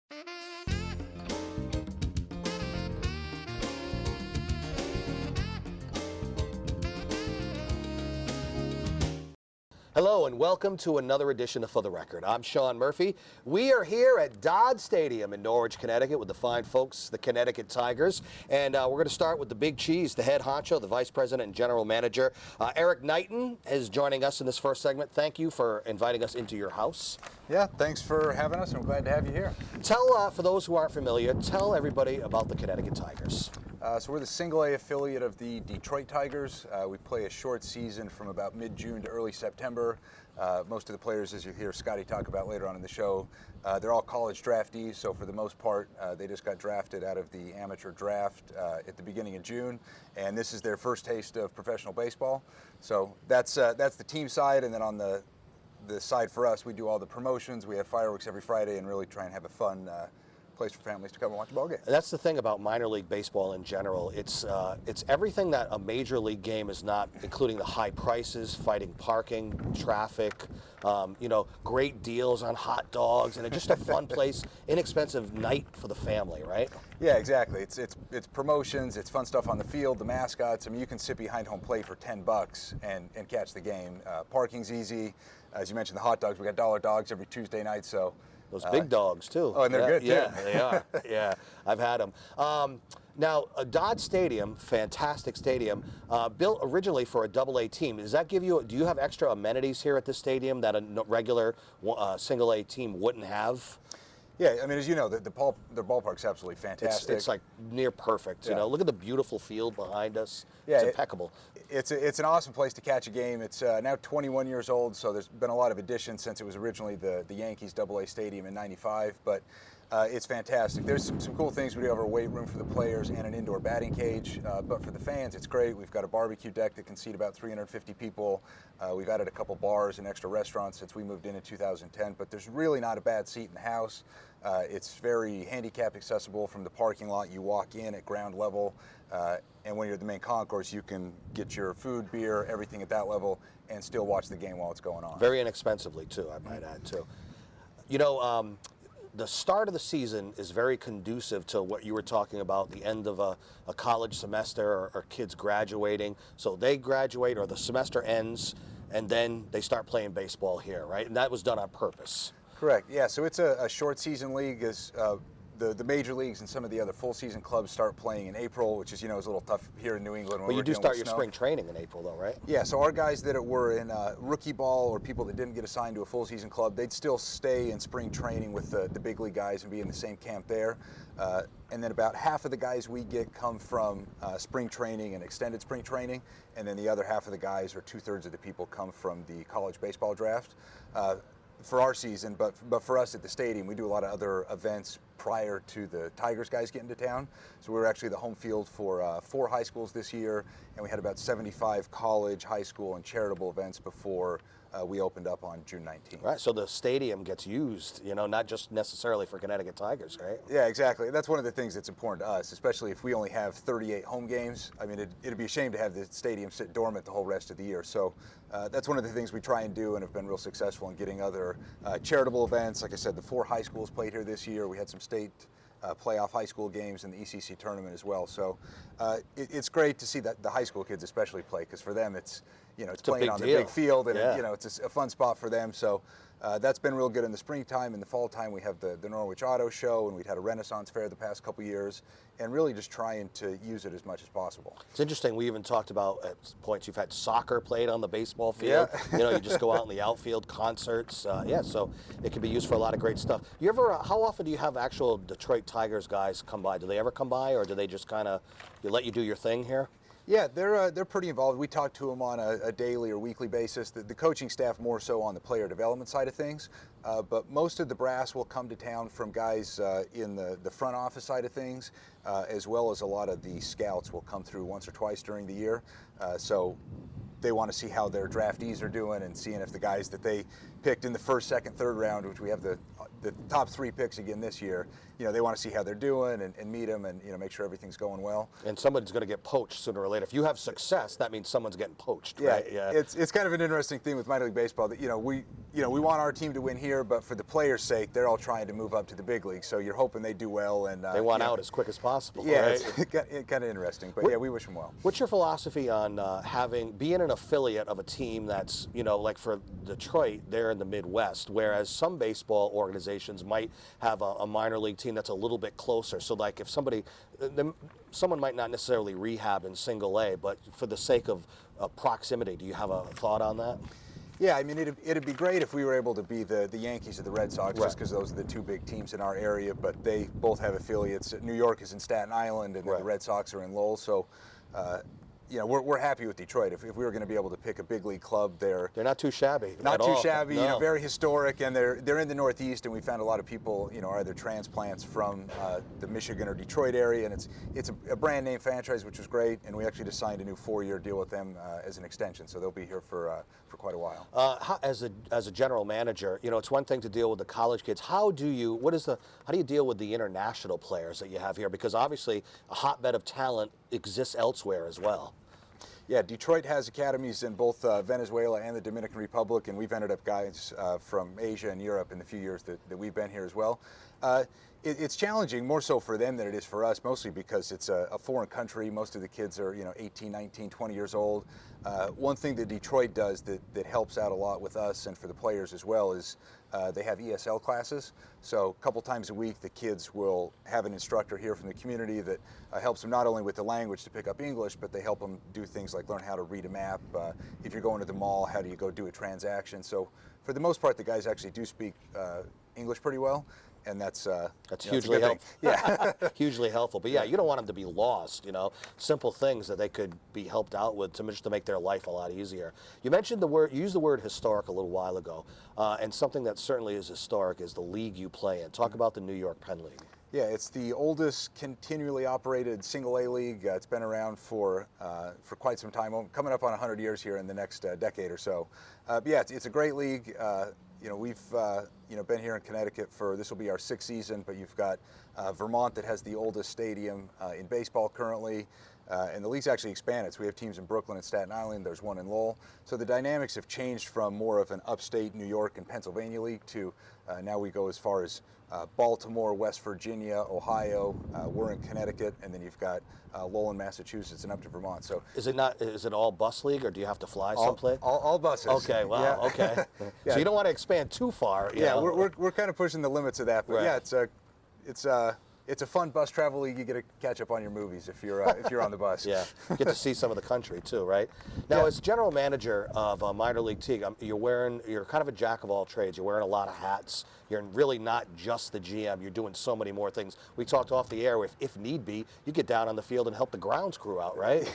Hello and welcome to another edition of For the Record. I'm Sean Murphy. We are here at Dodd Stadium in Norwich, Connecticut with the fine folks, the Connecticut Tigers. And we're going to start with the big cheese, the head honcho, the vice president and general manager. Eric Knighton is joining us in this first segment. Thank you for inviting us into your house. Yeah, thanks for having us. I'm glad to have you here. Tell, for those who aren't familiar, tell everybody about the Connecticut Tigers. So we're the single A affiliate of the Detroit Tigers. We play a short season from about mid-June to early September. Most of the players, as you hear Scotty talk about later on in the show, they're all college draftees, so for the most part, they just got drafted out of the amateur draft at the beginning of June, and this is their first taste of professional baseball. So that's the team side, and then on the side for us, we do all the promotions. We have fireworks every Friday and really try and have a fun place for families to come and watch a ball game. That's the thing about minor league baseball in general. It's everything that a major league game is not, including the high prices, fighting parking, traffic, great deals on hot dogs, and it's just a fun place, inexpensive night for the family, right? Yeah, exactly. It's promotions, it's fun stuff on the field, the mascots. I mean, you can sit behind home plate for $10 and catch the game. Parking's easy. As you mentioned, the hot dogs, we got dollar dogs every Tuesday night, so. Those big dogs, too. Oh, and they're good, too. Yeah, they are. Yeah, I've had them. Now, Dodd Stadium, fantastic stadium, built originally for a AA team. Does that give you, do you have extra amenities here at this stadium that a regular single A team wouldn't have? Yeah, I mean, as you know, the ballpark's absolutely fantastic. It's like near perfect. Yeah. You know, look at the beautiful field behind us. Yeah, it's impeccable. It's an awesome place to catch a game. It's now 21 years old, so there's been a lot of additions since it was originally the Yankees AA stadium in '95. But it's fantastic. There's some cool things. We do have a weight room for the players and an indoor batting cage. But for the fans, it's great. We've got a barbecue deck that can seat about 350 people. We've added a couple bars and extra restaurants since we moved in 2010. But there's really not a bad seat in the house. It's very handicap accessible from the parking lot. You walk in at ground level, and when you're at the main concourse, you can get your food, beer, everything at that level, and still watch the game while it's going on. Very inexpensively, too, I might add, too. You know, the start of the season is very conducive to what you were talking about, the end of a college semester or kids graduating. So they graduate or the semester ends, and then they start playing baseball here, right? And that was done on purpose. Correct. Yeah. So it's a short season league. As the major leagues and some of the other full season clubs start playing in April, which is is a little tough here in New England. Well, you do start your spring training in April, though, right? Yeah. So our guys that were in rookie ball or people that didn't get assigned to a full season club, they'd still stay in spring training with the big league guys and be in the same camp there. And then about half of the guys we get come from spring training and extended spring training, and then the other half of the guys, or 2/3 of the people, come from the college baseball draft. For our season, but for us at the stadium, we do a lot of other events prior to the Tigers guys getting to town. So we were actually the home field for 4 high schools this year, and we had about 75 college, high school, and charitable events before we opened up on June 19th. Right, so the stadium gets used, not just necessarily for Connecticut Tigers, right? Yeah, exactly. That's one of the things that's important to us, especially if we only have 38 home games. I mean, it'd be a shame to have the stadium sit dormant the whole rest of the year. So that's one of the things we try and do and have been real successful in getting other charitable events. Like I said, the 4 high schools played here this year. We had some state playoff high school games in the ECC tournament as well. So it's great to see that the high school kids especially play, because for them it's playing on the big field, and it's a fun spot for them. So that's been real good in the springtime. In the fall time, we have the Norwich Auto Show, and we've had a Renaissance Fair the past couple years, and really just trying to use it as much as possible. It's interesting. We even talked about at points you've had soccer played on the baseball field. Yeah. You just go out in the outfield, concerts. So it can be used for a lot of great stuff. You ever? How often do you have actual Detroit Tigers guys come by? Do they ever come by, or do they just kind of let you do your thing here? Yeah, they're pretty involved. We talk to them on a daily or weekly basis. The coaching staff more so on the player development side of things, but most of the brass will come to town from guys in the front office side of things, as well as a lot of the scouts will come through once or twice during the year. So they want to see how their draftees are doing and seeing if the guys that they picked in the first, second, third round, which we have the the top 3 picks again this year, they want to see how they're doing and meet them and make sure everything's going well. And somebody's going to get poached sooner or later. If you have success, that means someone's getting poached, Yeah, right? Yeah. It's kind of an interesting thing with minor league baseball that we want our team to win here, but for the players' sake, they're all trying to move up to the big league. So you're hoping they do well and They want out as quick as possible. Yeah, right? it's kind of interesting, but yeah, we wish them well. What's your philosophy on being an affiliate of a team that's, like for Detroit, they're in the Midwest, whereas some baseball organizations might have a minor league team that's a little bit closer. So like if someone might not necessarily rehab in single A, but for the sake of proximity, do you have a thought on that? Yeah, I mean, it'd be great if we were able to be the Yankees or the Red Sox, Right. just because those are the 2 big teams in our area, but they both have affiliates. New York is in Staten Island, and Right. the Red Sox are in Lowell, so we're happy with Detroit. If we were going to be able to pick a big league club, they're not too shabby. not at too all. shabby, No. very historic, and they're in the Northeast, and we found a lot of people, are either transplants from the Michigan or Detroit area, and it's a brand name franchise, which was great, and we actually just signed a new 4-year deal with them as an extension, so they'll be here for quite a while. As a general manager, it's one thing to deal with the college kids. How do you deal with the international players that you have here? Because obviously a hotbed of talent exists elsewhere as well. Yeah, Detroit has academies in both Venezuela and the Dominican Republic, and we've ended up guys from Asia and Europe in the few years that we've been here as well. It's challenging, more so for them than it is for us, mostly because it's a foreign country. Most of the kids are 18, 19, 20 years old. One thing that Detroit does that helps out a lot with us and for the players as well is they have ESL classes. So a couple times a week the kids will have an instructor here from the community that helps them not only with the language to pick up English, but they help them do things like learn how to read a map. If you're going to the mall, how do you go do a transaction? So for the most part, the guys actually do speak English pretty well. And that's hugely helpful. Yeah, hugely helpful. But yeah, you don't want them to be lost. Simple things that they could be helped out with to make their life a lot easier. You mentioned you used the word historic a little while ago, and something that certainly is historic is the league you play in. Talk about the New York Penn League. Yeah, it's the oldest continually operated single A league. It's been around for quite some time, coming up on 100 years here in the next decade or so. But yeah, it's a great league. We've been here in Connecticut this will be our 6th season, but you've got Vermont that has the oldest stadium in baseball currently, and the league's actually expanded. So we have teams in Brooklyn and Staten Island, there's one in Lowell. So the dynamics have changed from more of an upstate New York and Pennsylvania league to now we go as far as Baltimore, West Virginia, Ohio, we're in Connecticut, and then you've got Lowell in Massachusetts and up to Vermont. So is it all bus league, or do you have to fly someplace? All buses. Okay, wow, Yeah. okay. Yeah. So you don't want to expand too far. We're kind of pushing the limits of that, but Right. yeah, it's a fun bus travel league. You get to catch up on your movies if you're on the bus. Yeah, get to see some of the country too, right? Now, Yeah. as general manager of a minor league team, you're kind of a jack of all trades. You're wearing a lot of hats. You're really not just the GM. You're doing so many more things. We talked off the air. If need be, you get down on the field and help the grounds crew out, right?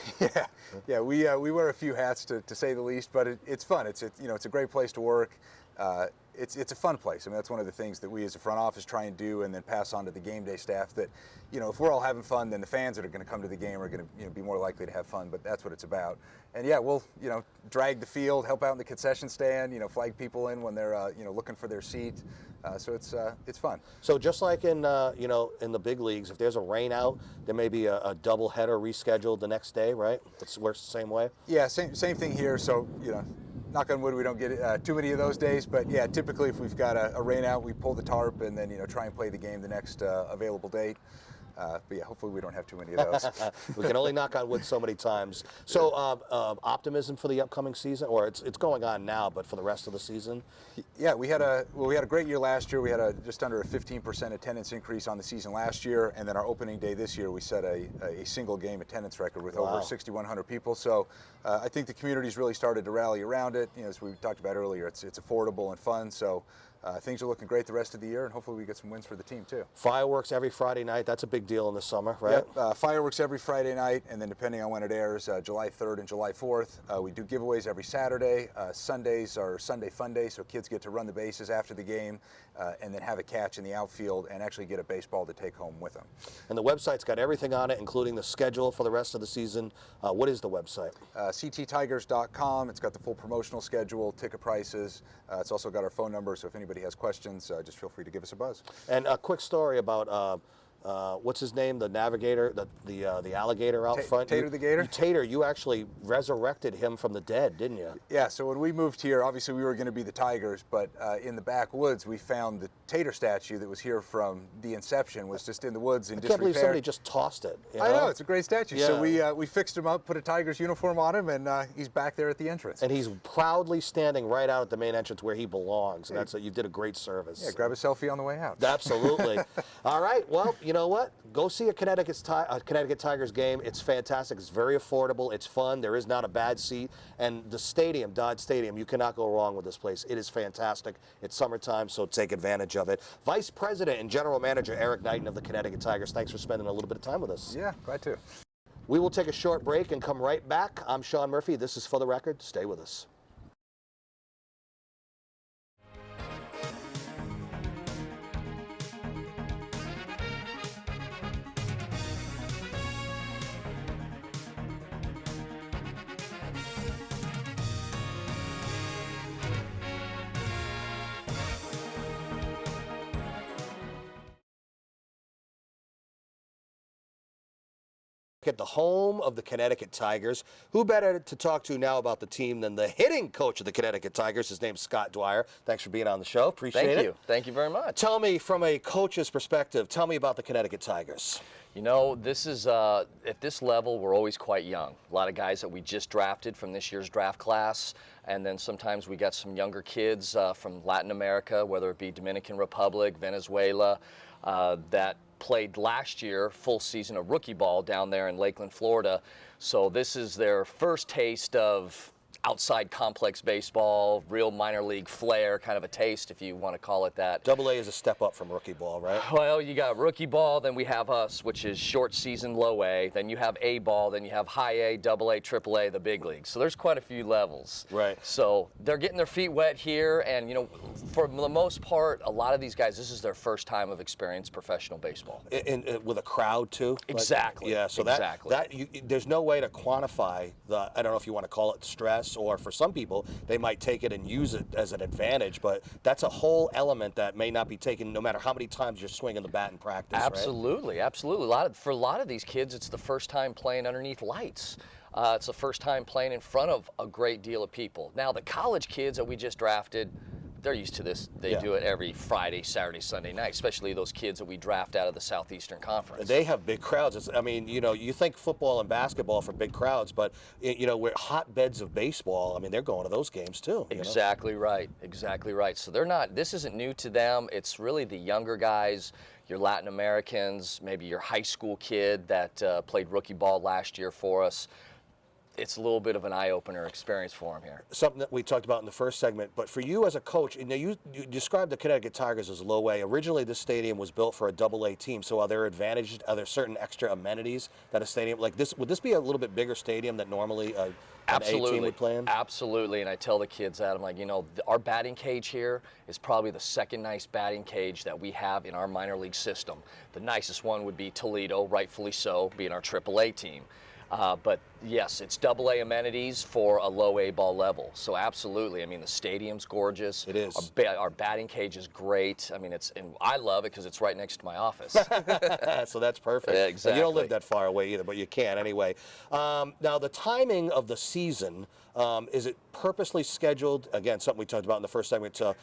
Yeah. We wear a few hats to say the least, but it's fun. It's a great place to work. It's a fun place. I mean, that's one of the things that we as a front office try and do, and then pass on to the game day staff. That if we're all having fun, then the fans that are going to come to the game are going to be more likely to have fun. But that's what it's about. And yeah, we'll drag the field, help out in the concession stand, flag people in when they're looking for their seat. So it's fun. So just like in in the big leagues, if there's a rain out, there may be a double header rescheduled the next day, right? It works the same way. Yeah, same thing here. So knock on wood, we don't get too many of those days. But yeah, typically if we've got a rain out, we pull the tarp and then try and play the game the next available date. But yeah, hopefully we don't have too many of those. We can only knock on wood so many times. So optimism for the upcoming season, or it's going on now, but for the rest of the season? Yeah, we had a great year last year. We had just under a 15% attendance increase on the season last year, and then our opening day this year, we set a single game attendance record with over 6,100 people. So I think the community's really started to rally around it. As we talked about earlier, it's affordable and fun. So things are looking great the rest of the year, and hopefully we get some wins for the team too. Fireworks every Friday night. That's a big deal in the summer, right? Yep, fireworks every Friday night, and then depending on when it airs, July 3rd and July 4th. We do giveaways every Saturday. Sundays are Sunday Fun Day, so kids get to run the bases after the game and then have a catch in the outfield and actually get a baseball to take home with them. And the website's got everything on it, including the schedule for the rest of the season. What is the website? cttigers.com. It's got the full promotional schedule, ticket prices. It's also got our phone number, so if anybody anybody has questions, just feel free to give us a buzz. And a quick story about what's his name, the navigator, the alligator out front. Tater the Gator? Tater, you actually resurrected him from the dead, didn't you? Yeah, so when we moved here, obviously we were going to be the Tigers, but in the backwoods we found the Tater statue that was here from the inception, was just in the woods in I disrepair. can't believe somebody just tossed it. You know? I know, it's a great statue. Yeah. So we fixed him up, put a Tigers uniform on him, and he's back there at the entrance. And he's proudly standing right out at the main entrance where he belongs. And you did a great service. Yeah, grab a selfie on the way out. Absolutely. All right. Well, you know what? Go see a Connecticut Tigers game. It's fantastic. It's very affordable. It's fun. There is not a bad seat. And the stadium, Dodge Stadium, you cannot go wrong with this place. It is fantastic. It's summertime, so take advantage of it. Vice President and General Manager Eric Knighton of the Connecticut Tigers, thanks for spending a little bit of time with us. Yeah, glad to. We will take a short break and come right back. I'm Sean Murphy. This is For the Record. Stay with us. At the home of the Connecticut Tigers. Who better to talk to now about the team than the hitting coach of the Connecticut Tigers? His name's Scott Dwyer. Thanks for being on the show. Appreciate it. Thank you. Thank you very much. Tell me, from a coach's perspective, tell me about the Connecticut Tigers. You know, this is, at this level, we're always quite young. A lot of guys that we just drafted from this year's draft class, and then sometimes we got some younger kids from Latin America, whether it be Dominican Republic, Venezuela, that played last year full season of rookie ball down there in Lakeland, Florida. So this is their first taste of outside complex baseball, real minor league flair, kind of a taste, if you want to call it that. Double A is a step up from rookie ball, right? Well, you got rookie ball, then we have us, which is short season low A, then you have A ball, then you have high A, double A, triple A, the big leagues. So there's quite a few levels. Right. So they're getting their feet wet here, and you know, for the most part, a lot of these guys, this is their first time of experience professional baseball. With a crowd too? Exactly. Yeah, so there's no way to quantify the, I don't know if you want to call it stress, or for some people, they might take it and use it as an advantage, but that's a whole element that may not be taken no matter how many times you're swinging the bat in practice, Absolutely, right? Absolutely. For a lot of these kids, it's the first time playing underneath lights. It's the first time playing in front of a great deal of people. Now, the college kids that we just drafted, they're used to this. They do it every Friday, Saturday, Sunday night, especially those kids that we draft out of the Southeastern Conference. They have big crowds. I mean, you know, you think football and basketball for big crowds, but, you know, we're hotbeds of baseball. I mean, they're going to those games too. Exactly right. Exactly right. So this isn't new to them. It's really the younger guys, your Latin Americans, maybe your high school kid that played rookie ball last year for us. It's a little bit of an eye-opener experience for them here. Something that we talked about in the first segment, but for you as a coach, you know, you described the Connecticut Tigers as low A. Originally, this stadium was built for a double A team, so are there certain extra amenities that a stadium like this, would this be a little bit bigger stadium that normally an A team would play in? Absolutely, and I tell the kids that, I'm like, you know, our batting cage here is probably the second nice batting cage that we have in our minor league system. The nicest one would be Toledo, rightfully so, being our AAA team. But yes, it's double A amenities for a low A ball level. So absolutely, I mean, the stadium's gorgeous. It is. Our batting cage is great. I mean, and I love it because it's right next to my office. So that's perfect. Yeah, exactly. And you don't live that far away either, but you can anyway. Now, the timing of the season, is it purposely scheduled, again, something we talked about in the first segment, to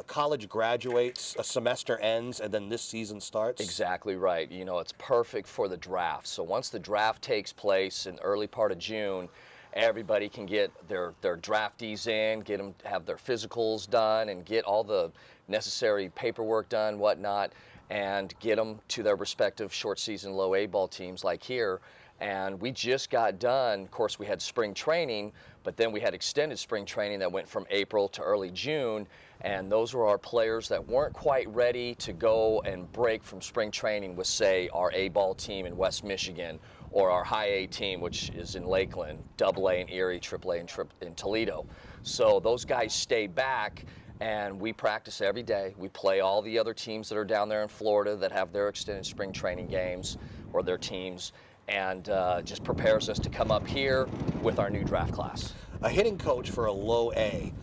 college graduates, a semester ends, and then this season starts? Exactly right. You know, it's perfect for the draft. So once the draft takes place in early part of June, everybody can get their draftees in, have their physicals done, and get all the necessary paperwork done, whatnot, and get them to their respective short season low A ball teams like here. And we just got done, of course we had spring training, but then we had extended spring training that went from April to early June, and those were our players that weren't quite ready to go and break from spring training with, say, our A-ball team in West Michigan, or our high A team, which is in Lakeland, double A in Erie, triple A in Toledo. So those guys stay back, and we practice every day. We play all the other teams that are down there in Florida that have their extended spring training games, or their teams, and just prepares us to come up here with our new draft class. A hitting coach for a low A.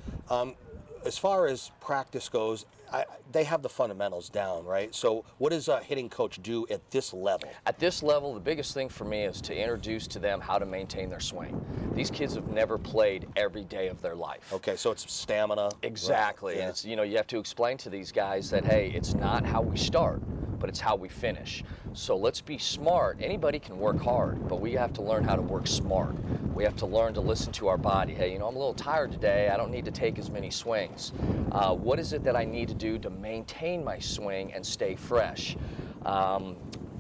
as far as practice goes, they have the fundamentals down, right? So what does a hitting coach do at this level? At this level, the biggest thing for me is to introduce to them how to maintain their swing. These kids have never played every day of their life. Okay, so it's stamina. Exactly. Right? Yeah. And it's, you have to explain to these guys that, hey, it's not how we start, but it's how we finish. So let's be smart. Anybody can work hard, but we have to learn how to work smart. We have to learn to listen to our body. Hey, I'm a little tired today. I don't need to take as many swings. What is it that I need to do to maintain my swing and stay fresh?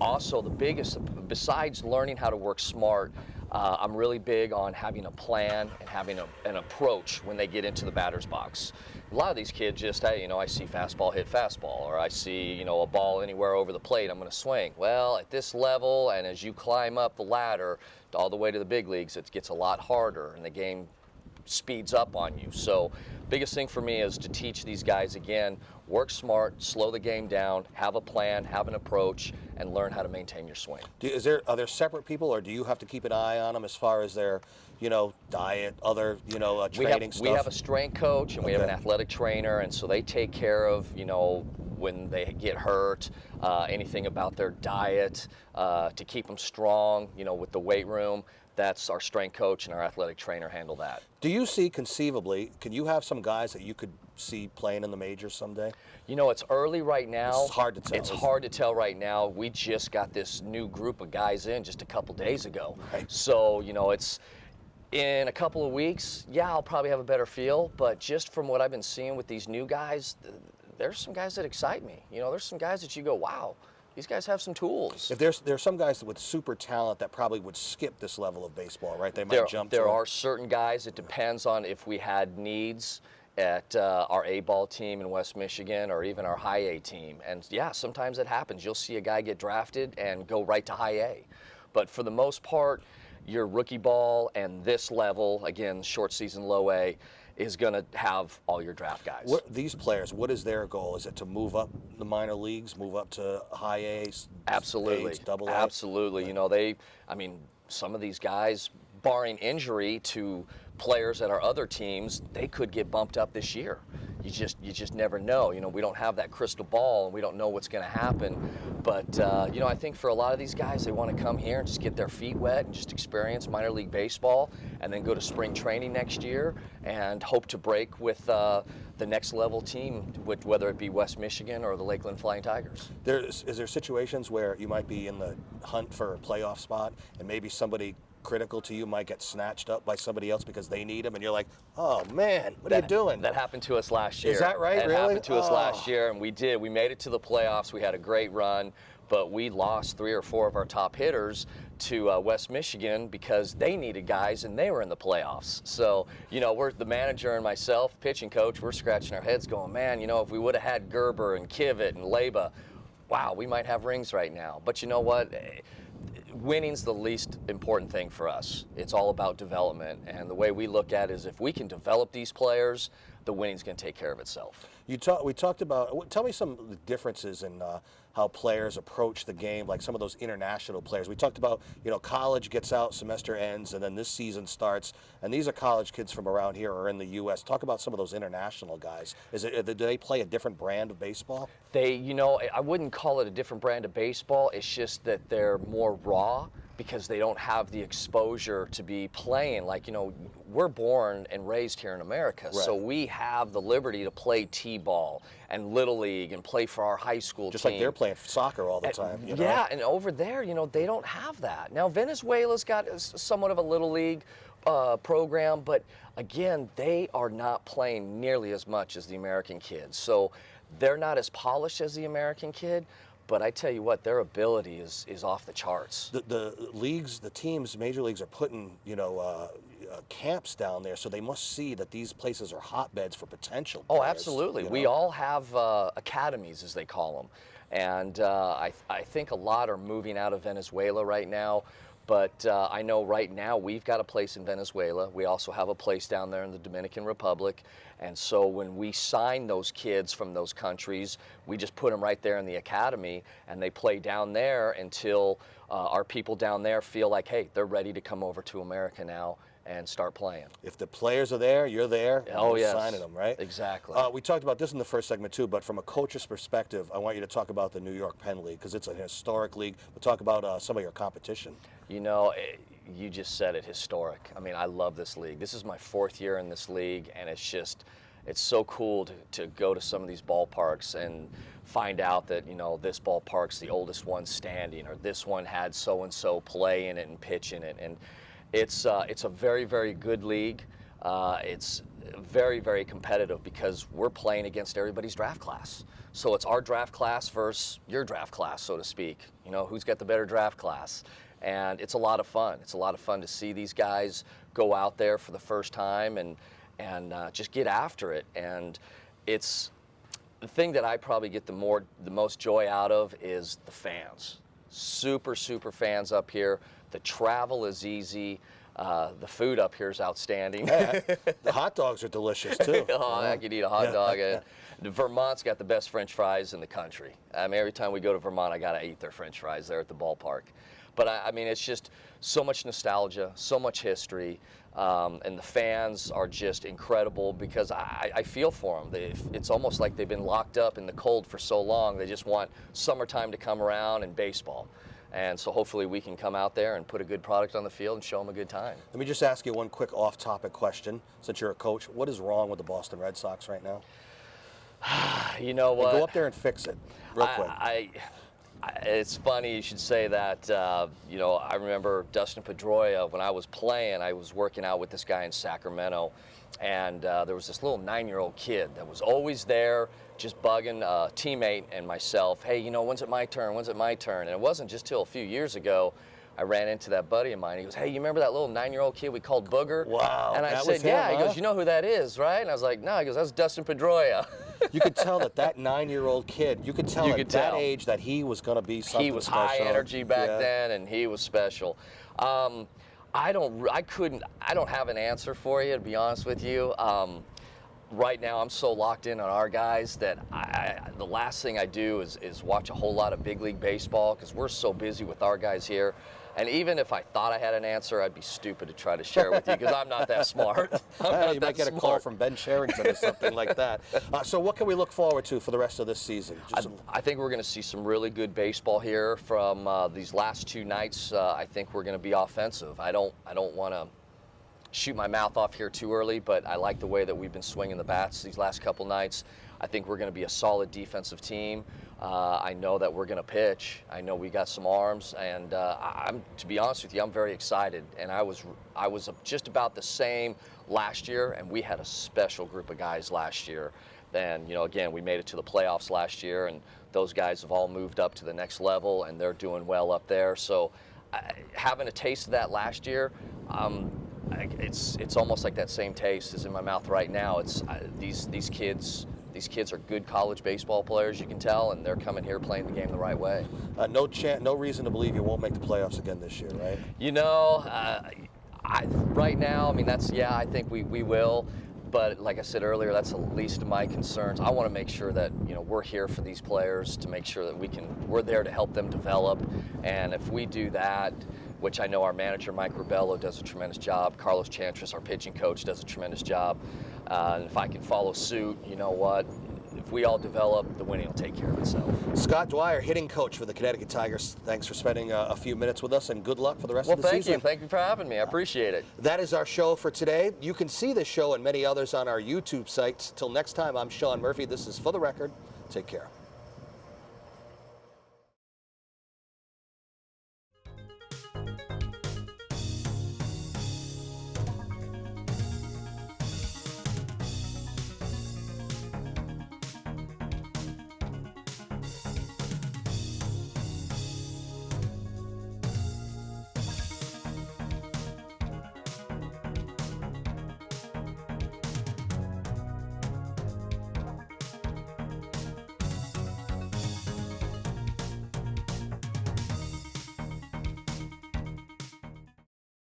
Also, the biggest, besides learning how to work smart, I'm really big on having a plan and having an approach when they get into the batter's box. A lot of these kids just, hey, I see fastball hit fastball, or I see, a ball anywhere over the plate, I'm going to swing. Well, at this level, and as you climb up the ladder all the way to the big leagues, it gets a lot harder, and the game speeds up on you. So biggest thing for me is to teach these guys, again, work smart, slow the game down, have a plan, have an approach, and learn how to maintain your swing. Are there separate people, or do you have to keep an eye on them as far as their, diet, other, training stuff? We have a strength coach, and we have an athletic trainer, and so they take care of, when they get hurt, anything about their diet, to keep them strong, with the weight room. That's our strength coach and our athletic trainer handle that. Do you see conceivably, can you have some guys that you could see playing in the majors someday? It's early right now. It's hard to tell. It's hard to tell right now. We just got this new group of guys in just a couple days ago. Right. So, it's in a couple of weeks, I'll probably have a better feel. But just from what I've been seeing with these new guys, there's some guys that excite me. There's some guys that you go, wow. These guys have some tools. If there's some guys with super talent that probably would skip this level of baseball, right? They might jump. There are certain guys. It depends on if we had needs at our A-ball team in West Michigan or even our high A team. And sometimes it happens. You'll see a guy get drafted and go right to high A. But for the most part, your rookie ball and this level, again, short season low A, is going to have all your draft guys. These players, what is their goal? Is it to move up the minor leagues, move up to high A's? Absolutely. A's, double A? Absolutely. Some of these guys, barring injury to players at our other teams, they could get bumped up this year. You just never know. We don't have that crystal ball, and we don't know what's going to happen. But I think for a lot of these guys, they want to come here and just get their feet wet and just experience minor league baseball, and then go to spring training next year and hope to break with the next level team, whether it be West Michigan or the Lakeland Flying Tigers. Is there situations where you might be in the hunt for a playoff spot, and maybe somebody critical to you might get snatched up by somebody else because they need him, and you're like, oh man, what are you doing? That happened to us last year. Is that right? That really? happened to us last year, and we did. We made it to the playoffs. We had a great run, but we lost 3 or 4 of our top hitters to West Michigan because they needed guys and they were in the playoffs. So, we're the manager and myself, pitching coach, we're scratching our heads going, man, if we would have had Gerber and Kivett and Leba, wow, we might have rings right now. But you know what? Winning's the least important thing for us. It's all about development, and the way we look at it is if we can develop these players, the winning's going to take care of itself. We talked about. Tell me some of the differences in how players approach the game, like some of those international players. We talked about, college gets out, semester ends, and then this season starts, and these are college kids from around here or in the U.S. Talk about some of those international guys. Do they play a different brand of baseball? I wouldn't call it a different brand of baseball. It's just that they're more raw because they don't have the exposure to be playing. We're born and raised here in America, right. So we have the liberty to play T-ball and Little League and play for our high school just team. Like they're playing soccer all the time. Yeah, and over there, they don't have that. Now, Venezuela's got somewhat of a Little League program, but again, they are not playing nearly as much as the American kids. So they're not as polished as the American kid, but I tell you what, their ability is off the charts. The leagues, the teams, major leagues are putting, camps down there, so they must see that these places are hotbeds for potential players. Oh, absolutely. We all have academies, as they call them. And I think a lot are moving out of Venezuela right now. But I know right now we've got a place in Venezuela. We also have a place down there in the Dominican Republic. And so when we sign those kids from those countries, we just put them right there in the academy, and they play down there until our people down there feel like, hey, they're ready to come over to America now and start playing. If the players are there, you're there. Oh, you're yes. signing them, right? Exactly. We talked about this in the first segment too, but from a coach's perspective, I want you to talk about the New York Penn League because it's a historic league. But talk about some of your competition. You know, you just said it, historic. I mean, I love this league. This is my 4th year in this league, and it's so cool to go to some of these ballparks and find out that, you know, this ballpark's the oldest one standing, or this one had so-and-so play in it and pitch in it. And it's a very, very good league. It's very, very competitive because we're playing against everybody's draft class. So it's our draft class versus your draft class, so to speak. You know, who's got the better draft class? And it's a lot of fun. It's a lot of fun to see these guys go out there for the first time and just get after it. And it's the thing that I probably get the most joy out of is the fans. Super, super fans up here. The travel is easy. The food up here is outstanding. Yeah, the hot dogs are delicious too. Oh, I could eat a hot dog. Vermont's got the best French fries in the country. I mean, every time we go to Vermont, I gotta eat their French fries there at the ballpark. But I mean, it's just so much nostalgia, so much history, and the fans are just incredible because I feel for them. It's almost like they've been locked up in the cold for so long. They just want summertime to come around and baseball. And so hopefully we can come out there and put a good product on the field and show them a good time. Let me just ask you one quick off-topic question. Since you're a coach, what is wrong with the Boston Red Sox right now? You know what? Go up there and fix it, real quick. It's funny you should say that. You know, I remember Dustin Pedroia, when I was playing, I was working out with this guy in Sacramento, and there was this little 9-year-old kid that was always there just bugging a teammate and myself, hey, you know, when's it my turn? When's it my turn? And it wasn't just till a few years ago I ran into that buddy of mine. He goes, hey, you remember that little 9-year-old kid we called Booger? Wow. And I that said, was him, yeah. huh? He goes, you know who that is, right? And I was like, no. He goes, that's Dustin Pedroia. You could tell that 9-year-old kid, you could tell at that age that he was going to be something He was special. high energy back then, and he was special. I don't have an answer for you, to be honest with you. Right now, I'm so locked in on our guys that the last thing I do is watch a whole lot of big league baseball because we're so busy with our guys here. And even if I thought I had an answer, I'd be stupid to try to share with you because I'm not that smart. You might get a call from Ben Sherrington or something like that. So what can we look forward to for the rest of this season? I think we're going to see some really good baseball here from these last 2 nights. I think we're going to be offensive. I don't want to shoot my mouth off here too early, but I like the way that we've been swinging the bats these last couple nights. I think we're going to be a solid defensive team. I know that we're going to pitch. I know we got some arms, and to be honest with you, I'm very excited. And I was just about the same last year, and we had a special group of guys last year. Then, you know, again, we made it to the playoffs last year, and those guys have all moved up to the next level, and they're doing well up there. So, having a taste of that last year, it's almost like that same taste is in my mouth right now. It's these kids are good college baseball players, you can tell, and they're coming here playing the game the right way. No reason to believe you won't make the playoffs again this year, right? You know, right now, I mean, I think we will. But like I said earlier, that's the least of my concerns. I want to make sure that, you know, we're here for these players to make sure that we're there to help them develop. And if we do that, which I know our manager, Mike Rubello, does a tremendous job. Carlos Chantris, our pitching coach, does a tremendous job. And if I can follow suit, you know what? If we all develop, the winning will take care of itself. Scott Dwyer, hitting coach for the Connecticut Tigers. Thanks for spending a few minutes with us, and good luck for the rest of the season. Well, thank you for having me. I appreciate it. That is our show for today. You can see this show and many others on our YouTube site. Till next time, I'm Sean Murphy. This is For the Record. Take care.